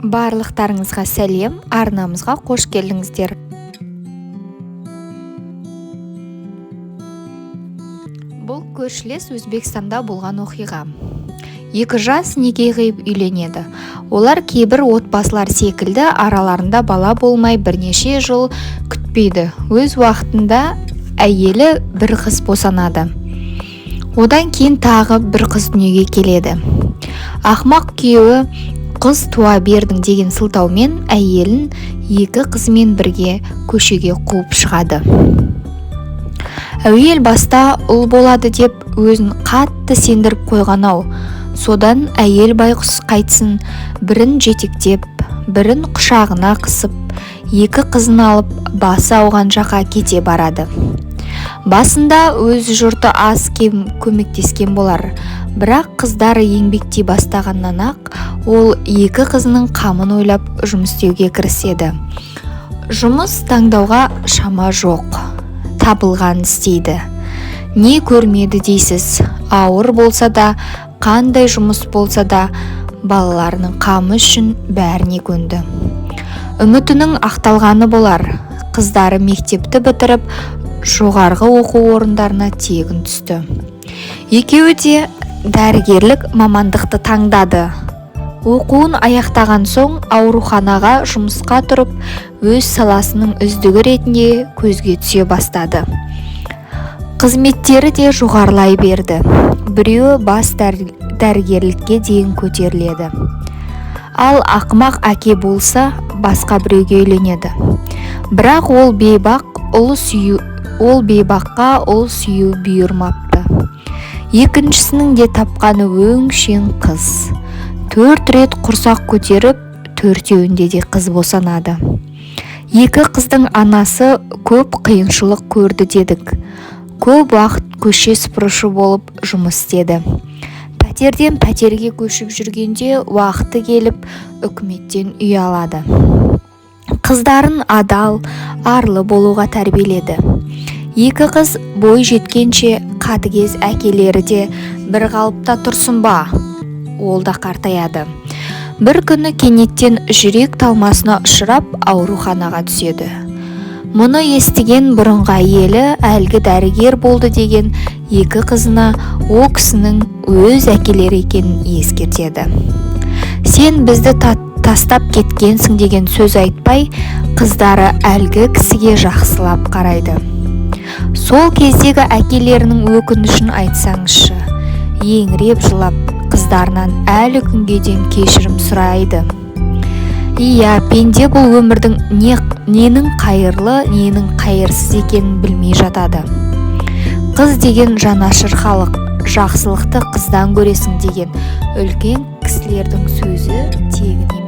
Барлықтарыңызға сәлем, арнамызға қош келдіңіздер. Бұл көршілес Өзбекстанда болған оқиға. Екі жас неке қиып үйленеді. Олар кейбір отбасылар секілді араларында бала болмай бірнеше жыл күтпейді. Өз уақытында әйелі бір қыз босанады. Одан кейін тағы бір қыз дүниеге келеді. Ақмақ күйеуі қыз туа бердің деген сылтаумен әйелін екі қызымен бірге көшеге қуып шығады. Әуел баста ұл болады деп өзін қатты сендіріп қойған-ау. Содан әйел байқұс қайтсын, бірін жетектеп, бірін құшағына қысып, екі қызын алып басы ауған жаққа кете барады. Басында өз жұрты аз кем көмектескен болар, бірақ қыздары еңбектей бастағаннан ақ ол екі қызының қамын ойлап жұмыс істеуге кіріседі. Жұмыс таңдауға шама жоқ, табылған істейді. Не көрмеді дейсіз, ауыр болса да, қандай жұмыс болса да, балаларының қамы үшін бәріне көнді. Үмітінің ақталғаны болар, қыздары мектепті бітіріп, жоғарғы оқу орындарына тегін түсті. Екеуі де дәрігерлік мамандықты таңдады. Оқуын аяқтаған соң ауруханаға жұмысқа тұрып, өз саласының үздігі ретінде көзге түсе бастады. Қызметтері де жоғарылай берді. Біреуі бас дәрігерлікке дейін көтеріледі. Ал ақымақ әке болса, басқа біреуге үйленеді. Бірақ ол бейбаққа ұл сүю бұйырмапты. Екіншісінің де тапқаны өңшең қыз. 4 рет құрсақ көтеріп, 4-еуінде де қыз босанады. Екі қыздың анасы көп қиыншылық көрді дедік. Көп уақыт көше сыпырушы болып жұмыс істеді. Пәтерден пәтерге көшіп жүргенде уақыты келіп, үкіметтен үй алады. Қыздарын адал, арлы болуға тәрбиеледі. Екі қыз бой жеткенше қатыгез әкелері де бір қалыпта тұрсын ба? Ол да қартаяды. Бір күні кенеттен жүрек талмасына ұшырап ауруханаға түседі. Мұны естіген бұрынғы әйелі әлгі дәрігер болды деген екі қызына о кісінің өз әкелері екенін ескертеді. Сен бізді тастап кеткенсің деген сөз айтпай, қыздары әлгі кісіге жақсылап қарайды. Сол кездегі әкелерінің өкінішін айтсаңызшы, еңіреп жылап, қыздарынан әлі күнге дейін кешірім сұрайды. Иә, пенде бұл өмірдің ненің қайырлы, ненің қайырсыз екенін білмей жатады. Қыз деген жанашыр халық, жақсылықты қыздан көресің деген үлкен кісілердің сөзі тегіне